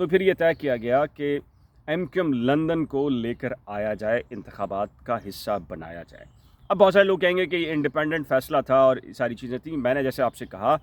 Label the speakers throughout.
Speaker 1: تو پھر یہ طے کیا گیا کہ ایم کیو ایم لندن کو لے کر آیا جائے، انتخابات کا حصہ بنایا جائے۔ اب بہت سارے لوگ کہیں گے کہ یہ انڈیپینڈنٹ فیصلہ تھا اور ساری چیزیں تھیں۔ میں نے جیسے آپ سے کہا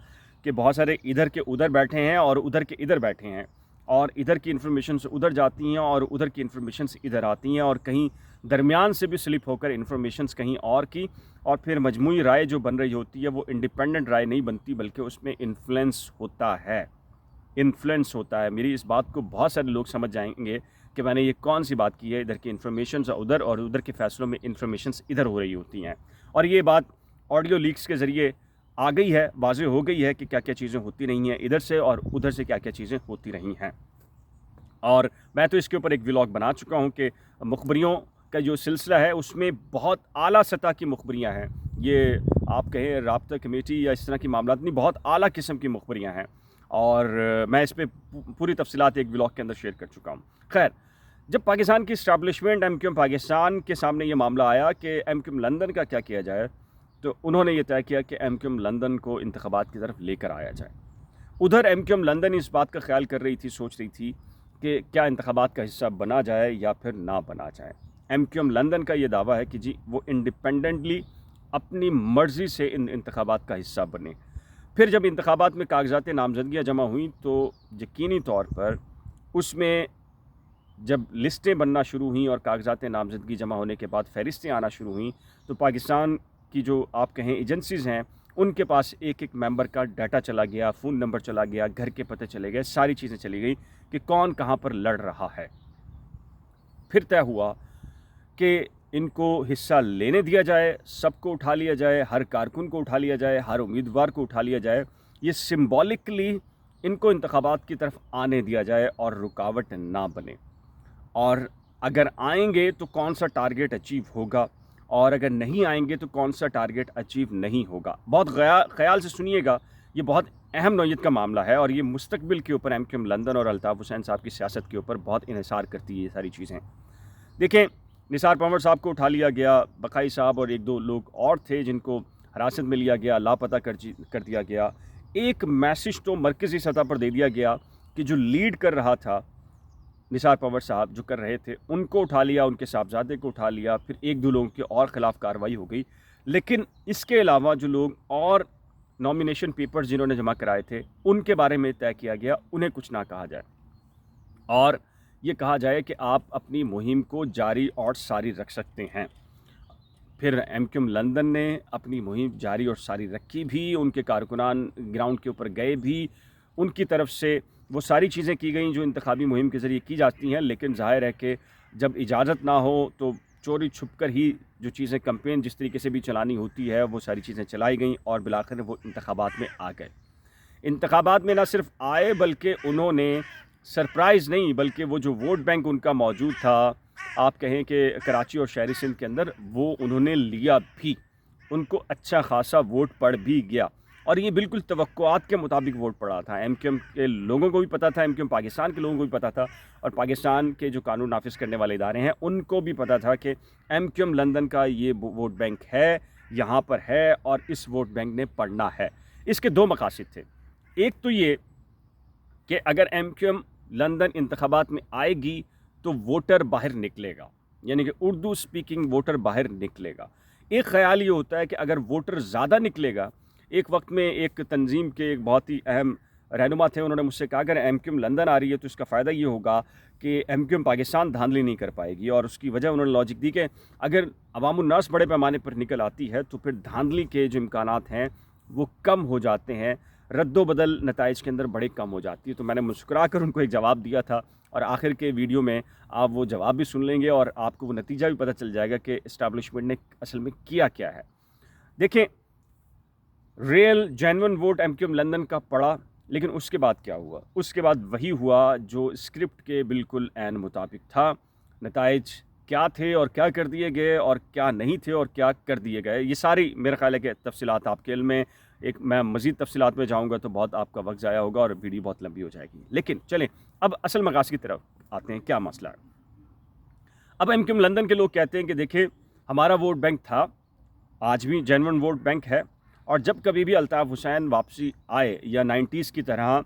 Speaker 1: کہ بہت سارے ادھر کے ادھر بیٹھے ہیں اور ادھر کے ادھر بیٹھے ہیں، اور ادھر کی انفارمیشنز ادھر جاتی ہیں اور ادھر کی انفارمیشنز ادھر آتی ہیں، اور کہیں درمیان سے بھی سلپ ہو کر انفارمیشنز کہیں اور کی، اور پھر مجموعی رائے جو بن رہی ہوتی ہے وہ انڈیپینڈنٹ رائے نہیں بنتی، بلکہ اس میں انفلوئنس ہوتا ہے۔ میری اس بات کو بہت سارے لوگ سمجھ جائیں گے کہ میں نے یہ کون سی بات کی ہے، ادھر کی انفارمیشنز ادھر اور ادھر کے فیصلوں میں انفارمیشنز ادھر ہو رہی ہوتی ہیں، اور یہ بات آڈیو لیکس کے ذریعے آ گئی ہے، واضح ہو گئی ہے کہ کیا کیا چیزیں ہوتی رہی ہیں ادھر سے، اور ادھر سے کیا کیا چیزیں ہوتی رہی ہیں۔ اور میں تو اس کے اوپر ایک ولاگ بنا چکا ہوں کہ مخبریوں کا جو سلسلہ ہے اس میں بہت اعلیٰ سطح کی مخبریاں ہیں، یہ آپ کہیں رابطہ کمیٹی یا اس طرح کی معاملات نہیں، بہت اعلیٰ قسم کی مخبریاں ہیں، اور میں اس پہ پوری تفصیلات ایک ولاگ کے اندر شیئر کر چکا ہوں۔ خیر، جب پاکستان کی establishment M Q M Pakistan کے سامنے یہ معاملہ آیا کہ ایم کیو ایم لندن کا کیا کیا جائے، تو انہوں نے یہ طے کیا کہ ایم کیو ایم لندن کو انتخابات کی طرف لے کر آیا جائے۔ ادھر ایم کیو ایم لندن اس بات کا خیال کر رہی تھی، سوچ رہی تھی کہ کیا انتخابات کا حصہ بنا جائے یا پھر نہ بنا جائے۔ ایم کیو ایم لندن کا یہ دعویٰ ہے کہ جی وہ انڈیپینڈنٹلی اپنی مرضی سے ان انتخابات کا حصہ بنے۔ پھر جب انتخابات میں کاغذات نامزدگیاں جمع ہوئیں تو یقینی طور پر اس میں جب لسٹیں بننا شروع ہوئیں اور کاغذات نامزدگی جمع ہونے کے بعد فہرستیں آنا شروع ہوئیں، تو پاکستان کی جو آپ کہیں ایجنسیز ہیں ان کے پاس ایک ایک ممبر کا ڈیٹا چلا گیا، فون نمبر چلا گیا، گھر کے پتہ چلے گئے، ساری چیزیں چلی گئی کہ کون کہاں پر لڑ رہا ہے۔ پھر طے ہوا کہ ان کو حصہ لینے دیا جائے، سب کو اٹھا لیا جائے، ہر کارکن کو اٹھا لیا جائے، ہر امیدوار کو اٹھا لیا جائے، یہ سمبولکلی ان کو انتخابات کی طرف آنے دیا جائے اور رکاوٹ نہ بنے، اور اگر آئیں گے تو کون سا ٹارگٹ اچیو ہوگا، اور اگر نہیں آئیں گے تو کون سا ٹارگٹ اچیو نہیں ہوگا۔ بہت خیال سے سنیے گا، یہ بہت اہم نوعیت کا معاملہ ہے، اور یہ مستقبل کے اوپر ایم کیو ایم لندن اور الطاف حسین صاحب کی سیاست کے اوپر بہت انحصار کرتی ہے یہ ساری چیزیں۔ دیکھیں، نثار پنور صاحب کو اٹھا لیا گیا، بقائی صاحب اور ایک دو لوگ اور تھے جن کو حراست میں لیا گیا، لاپتہ کر دیا گیا۔ ایک میسج تو مرکزی سطح پر دے دیا گیا کہ جو لیڈ کر رہا تھا نثار پنور صاحب، جو کر رہے تھے، ان کو اٹھا لیا، ان کے صاحبزادے کو اٹھا لیا، پھر ایک دو لوگوں کے اور خلاف کارروائی ہو گئی، لیکن اس کے علاوہ جو لوگ اور نامینیشن پیپرز جنہوں نے جمع کرائے تھے ان کے بارے میں طے کیا گیا انہیں کچھ نہ کہا جائے، اور یہ کہا جائے کہ آپ اپنی مہم کو جاری اور ساری رکھ سکتے ہیں۔ پھر ایم کیو ایم لندن نے اپنی مہم جاری اور ساری رکھی بھی، ان کے کارکنان گراؤنڈ کے اوپر گئے بھی، ان کی طرف سے وہ ساری چیزیں کی گئیں جو انتخابی مہم کے ذریعے کی جاتی ہیں، لیکن ظاہر ہے کہ جب اجازت نہ ہو تو چوری چھپ کر ہی جو چیزیں کمپین جس طریقے سے بھی چلانی ہوتی ہے وہ ساری چیزیں چلائی گئیں، اور بالآخر وہ انتخابات میں آ گئے۔ انتخابات میں نہ صرف آئے بلکہ انہوں نے سرپرائز نہیں، بلکہ وہ جو ووٹ بینک ان کا موجود تھا، آپ کہیں کہ کراچی اور شہری سندھ کے اندر، وہ انہوں نے لیا بھی، ان کو اچھا خاصا ووٹ پڑ بھی گیا، اور یہ بالکل توقعات کے مطابق ووٹ پڑا تھا۔ ایم کیو ایم کے لوگوں کو بھی پتہ تھا، ایم کیو ایم پاکستان کے لوگوں کو بھی پتہ تھا، اور پاکستان کے جو قانون نافذ کرنے والے ادارے ہیں ان کو بھی پتہ تھا کہ ایم کیو ایم لندن کا یہ ووٹ بینک ہے، یہاں پر ہے، اور اس ووٹ بینک نے پڑھنا ہے۔ اس کے دو مقاصد تھے، ایک تو یہ کہ اگر ایم کیو ایم لندن انتخابات میں آئے گی تو ووٹر باہر نکلے گا، یعنی کہ اردو سپیکنگ ووٹر باہر نکلے گا۔ ایک خیال یہ ہوتا ہے کہ اگر ووٹر زیادہ نکلے گا، ایک وقت میں ایک تنظیم کے ایک بہت ہی اہم رہنما تھے، انہوں نے مجھ سے کہا اگر ایم کیو ایم لندن آ رہی ہے تو اس کا فائدہ یہ ہوگا کہ ایم کیو ایم پاکستان دھاندلی نہیں کر پائے گی، اور اس کی وجہ انہوں نے لاجک دی کہ اگر عوام الناس بڑے پیمانے پر نکل آتی ہے تو پھر دھاندلی کے جو امکانات ہیں وہ کم ہو جاتے ہیں، رد و بدل نتائج کے اندر بڑے کم ہو جاتی ہے۔ تو میں نے مسکرا کر ان کو ایک جواب دیا تھا، اور آخر کے ویڈیو میں آپ وہ جواب بھی سن لیں گے اور آپ کو وہ نتیجہ بھی پتہ چل جائے گا کہ اسٹیبلشمنٹ نے اصل میں کیا کیا ہے۔ دیکھیں، real genuine vote M Q M London کا پڑا، لیکن اس کے بعد کیا ہوا؟ اس کے بعد وہی ہوا جو اسکرپٹ کے بالکل عین مطابق تھا۔ نتائج کیا تھے اور کیا کر دیے گئے اور کیا نہیں تھے اور کیا کر دیے گئے، یہ ساری میرا خیال ہے کہ تفصیلات آپ کے علم میں، میں مزید تفصیلات میں جاؤں گا تو بہت آپ کا وقت ضائع ہوگا اور ویڈیو بہت لمبی ہو جائے گی۔ لیکن چلیں اب اصل مقاصد کی طرف آتے ہیں، کیا مسئلہ ہے۔ اب ایم کیو ایم لندن کے لوگ کہتے ہیں کہ دیکھیں، ہمارا ووٹ بینک تھا، آج بھی جینون ووٹ بینک ہے، اور جب کبھی بھی الطاف حسین واپسی آئے یا 90s کی طرح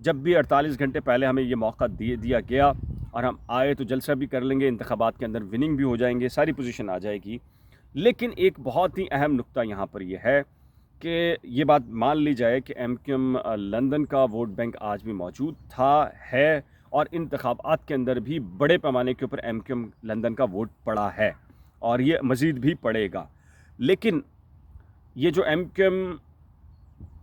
Speaker 1: جب بھی 48 گھنٹے پہلے ہمیں یہ موقع دیا گیا اور ہم آئے تو جلسہ بھی کر لیں گے، انتخابات کے اندر وننگ بھی ہو جائیں گے، ساری پوزیشن آ جائے گی۔ لیکن ایک بہت ہی اہم نقطہ یہاں پر یہ ہے کہ یہ بات مان لی جائے کہ ایم کیو ایم لندن کا ووٹ بینک آج بھی موجود ہے، اور انتخابات کے اندر بھی بڑے پیمانے کے اوپر ایم کیو ایم لندن کا ووٹ پڑا ہے اور یہ مزید بھی پڑے گا۔ لیکن یہ جو ایم کیو ایم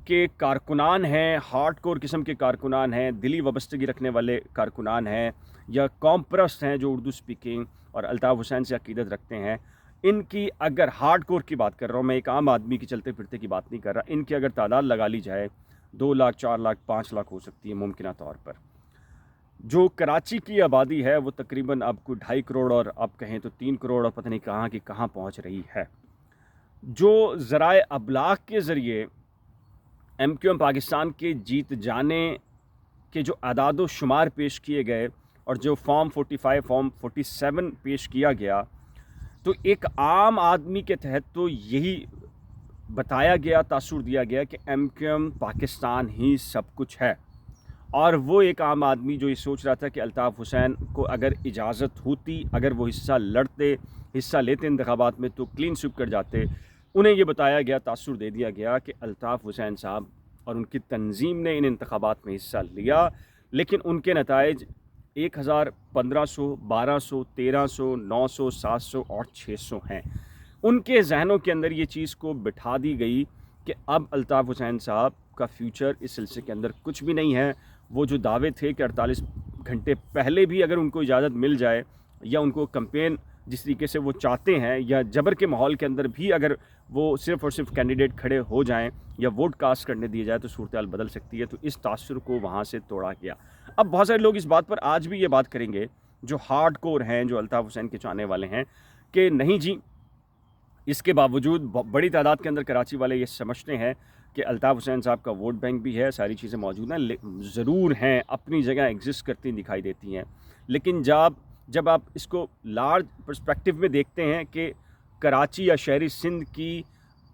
Speaker 1: کے کارکنان ہیں، ہارڈ کور قسم کے کارکنان ہیں، دلی وابستگی رکھنے والے کارکنان ہیں، یا قوم پرست ہیں جو اردو سپیکنگ اور الطاف حسین سے عقیدت رکھتے ہیں، ان کی اگر ہارڈ کور کی بات کر رہا ہوں میں، ایک عام آدمی کی چلتے پھرتے کی بات نہیں کر رہا، ان کی اگر تعداد لگا لی جائے 2 لاکھ 4 لاکھ 5 لاکھ ہو سکتی ہے ممکنہ طور پر۔ جو کراچی کی آبادی ہے وہ تقریباً اب کو 2.5 کروڑ اور اب کہیں تو 3 کروڑ اور پتہ نہیں کہاں کی کہاں پہنچ رہی ہے۔ جو ذرائع ابلاغ کے ذریعے ایم کیو ایم پاکستان کے جیت جانے کے جو اعداد و شمار پیش کیے گئے اور جو فارم 45 فارم 47 پیش کیا گیا، تو ایک عام آدمی کے تحت تو یہی بتایا گیا، تاثر دیا گیا کہ ایم کیو ایم پاکستان ہی سب کچھ ہے۔ اور وہ ایک عام آدمی جو یہ سوچ رہا تھا کہ الطاف حسین کو اگر اجازت ہوتی، اگر وہ حصہ لیتے انتخابات میں تو کلین سویپ کر جاتے، انہیں یہ بتایا گیا، تاثر دے دیا گیا کہ الطاف حسین صاحب اور ان کی تنظیم نے ان انتخابات میں حصہ لیا، لیکن ان کے نتائج 1000 1500 1200 1300 900 700 اور 600 ہیں۔ ان کے ذہنوں کے اندر یہ چیز کو بٹھا دی گئی کہ اب الطاف حسین صاحب کا فیوچر اس سلسلے کے اندر کچھ بھی نہیں ہے۔ وہ جو دعوے تھے کہ 48 گھنٹے پہلے بھی اگر ان کو اجازت مل جائے، یا ان کو کمپین جس طریقے سے وہ چاہتے ہیں، یا جبر کے ماحول کے اندر بھی اگر وہ صرف اور صرف کینڈیڈیٹ کھڑے ہو جائیں یا ووٹ کاسٹ کرنے دیے جائے تو صورتحال بدل سکتی ہے، تو اس تاثر کو وہاں سے توڑا گیا۔ اب بہت سارے لوگ اس بات پر آج بھی یہ بات کریں گے جو ہارڈ کور ہیں، جو الطاف حسین کے چاہنے والے ہیں، کہ نہیں جی، اس کے باوجود بڑی تعداد کے اندر کراچی والے یہ سمجھتے ہیں کہ الطاف حسین صاحب کا ووٹ بینک بھی ہے، ساری چیزیں موجود ہیں، ضرور ہیں، اپنی جگہ ایگزسٹ کرتی دکھائی دیتی ہیں، لیکن جب آپ اس کو لارج پرسپیکٹیو میں دیکھتے ہیں کہ کراچی یا شہری سندھ کی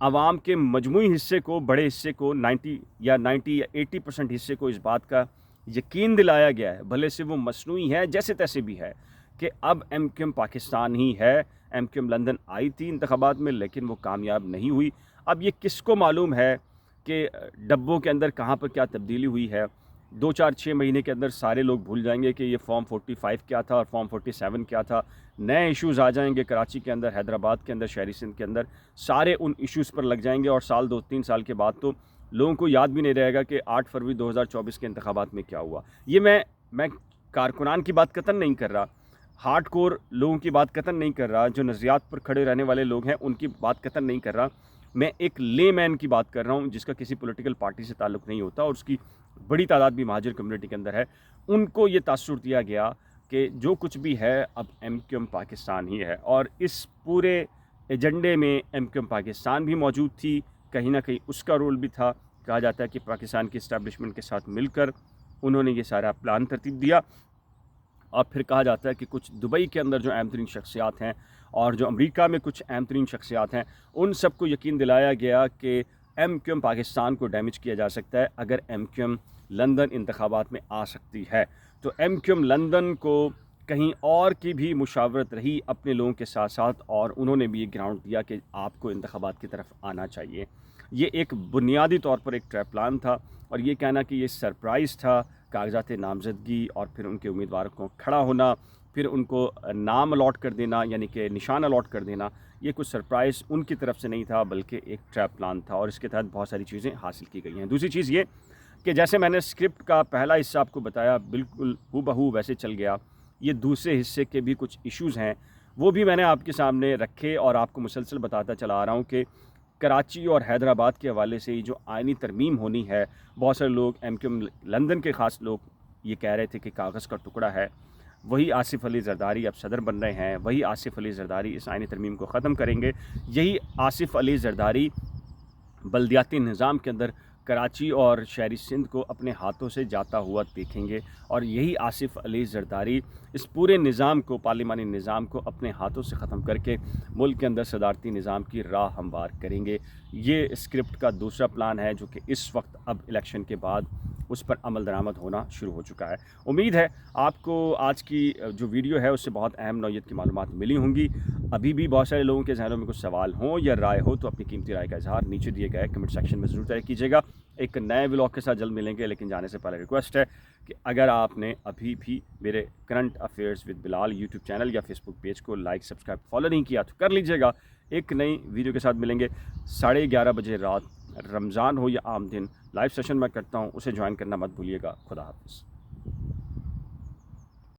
Speaker 1: عوام کے مجموعی حصے کو، بڑے حصے کو 90 یا 80% حصے کو اس بات کا یقین دلایا گیا ہے، بھلے سے وہ مصنوعی ہے جیسے تیسے بھی ہے، کہ اب ایم کیو ایم پاکستان ہی ہے۔ ایم کیو ایم لندن آئی تھی انتخابات میں لیکن وہ کامیاب نہیں ہوئی۔ اب یہ کس کو معلوم ہے کہ ڈبوں کے اندر کہاں پر کیا تبدیلی ہوئی ہے؟ 2 4 6 مہینے کے اندر سارے لوگ بھول جائیں گے کہ یہ فارم 45 کیا تھا اور فارم 47 کیا تھا، نئے ایشوز آ جائیں گے کراچی کے اندر، حیدرآباد کے اندر، شہری سندھ کے اندر، سارے ان ایشوز پر لگ جائیں گے، اور 2-3 سال کے بعد تو لوگوں کو یاد بھی نہیں رہے گا کہ 8 فروری 2024 کے انتخابات میں کیا ہوا۔ یہ میں کارکنان کی بات قطعاً نہیں کر رہا، ہارڈ کور لوگوں کی بات قطعاً نہیں کر رہا، جو نظریات پر کھڑے رہنے والے لوگ ہیں ان کی بات قطعاً نہیں کر رہا، میں ایک لے مین کی بات کر رہا ہوں جس کا کسی پولیٹیکل پارٹی سے تعلق نہیں ہوتا اور اس کی بڑی تعداد بھی مہاجر کمیونٹی کے اندر ہے۔ ان کو یہ تاثر دیا گیا کہ جو کچھ بھی ہے اب ایم کیو ایم پاکستان ہی ہے، اور اس پورے ایجنڈے میں ایم کیو ایم پاکستان بھی موجود تھی، کہیں نہ کہیں اس کا رول بھی تھا۔ کہا جاتا ہے کہ پاکستان کی اسٹیبلشمنٹ کے ساتھ مل کر انہوں نے یہ سارا پلان ترتیب دیا، اور پھر کہا جاتا ہے کہ کچھ دبئی کے اندر جو اہم ترین شخصیات ہیں اور جو امریکہ میں کچھ اہم ترین شخصیات ہیں، ان سب کو یقین دلایا گیا کہ ایم کیو ایم پاکستان کو ڈیمیج کیا جا سکتا ہے اگر ایم کیو ایم لندن انتخابات میں آ سکتی ہے۔ تو ایم کیو ایم لندن کو کہیں اور کی بھی مشاورت رہی اپنے لوگوں کے ساتھ ساتھ، اور انہوں نے بھی یہ گراؤنڈ دیا کہ آپ کو انتخابات کی طرف آنا چاہیے۔ یہ ایک بنیادی طور پر ایک ٹریپ پلان تھا، اور یہ کہنا کہ یہ سرپرائز تھا، کاغذات نامزدگی اور پھر ان کے امیدواروں کو کھڑا ہونا، پھر ان کو نام الاٹ کر دینا، یعنی کہ نشان الاٹ کر دینا، یہ کچھ سرپرائز ان کی طرف سے نہیں تھا بلکہ ایک ٹریپ پلان تھا، اور اس کے تحت بہت ساری چیزیں حاصل کی گئی ہیں۔ دوسری چیز یہ کہ جیسے میں نے اسکرپٹ کا پہلا حصہ آپ کو بتایا بالکل ہو بہو ویسے چل گیا، یہ دوسرے حصے کے بھی کچھ ایشوز ہیں، وہ بھی میں نے آپ کے سامنے رکھے اور آپ کو مسلسل بتاتا چلا آ رہا ہوں کہ کراچی اور حیدرآباد کے حوالے سے جو آئینی ترمیم ہونی ہے، بہت سارے لوگ ایم کیو ایم لندن کے خاص لوگ یہ کہہ رہے تھے کہ کاغذ کا ٹکڑا ہے، وہی آصف علی زرداری اب صدر بن رہے ہیں، وہی آصف علی زرداری اس آئینی ترمیم کو ختم کریں گے، یہی آصف علی زرداری بلدیاتی نظام کے اندر کراچی اور شہری سندھ کو اپنے ہاتھوں سے جاتا ہوا دیکھیں گے، اور یہی آصف علی زرداری اس پورے نظام کو، پارلیمانی نظام کو اپنے ہاتھوں سے ختم کر کے ملک کے اندر صدارتی نظام کی راہ ہموار کریں گے۔ یہ اسکرپٹ کا دوسرا پلان ہے جو کہ اس وقت اب الیکشن کے بعد اس پر عمل درآمد ہونا شروع ہو چکا ہے۔ امید ہے آپ کو آج کی جو ویڈیو ہے اس سے بہت اہم نوعیت کی معلومات ملی ہوں گی۔ ابھی بھی بہت سارے لوگوں کے ذہنوں میں کچھ سوال ہوں یا رائے ہو تو اپنی قیمتی رائے کا اظہار نیچے دیے گئے کمنٹ سیکشن میں ضرور طے کیجیے گا۔ ایک نئے ولاگ کے ساتھ جلد ملیں گے، لیکن جانے سے پہلے ریکویسٹ ہے کہ اگر آپ نے ابھی بھی میرے current affairs with Bilal YouTube channel یا فیس بک پیج کو لائک، سبسکرائب، فالو نہیں کیا تو کر لیجیے گا۔ ایک نئی ویڈیو کے ساتھ ملیں گے 11:30 بجے رات، رمضان ہو یا عام دن، لائیو سیشن میں کرتا ہوں، اسے جوائن کرنا مت بھولیے گا۔ خدا حافظ۔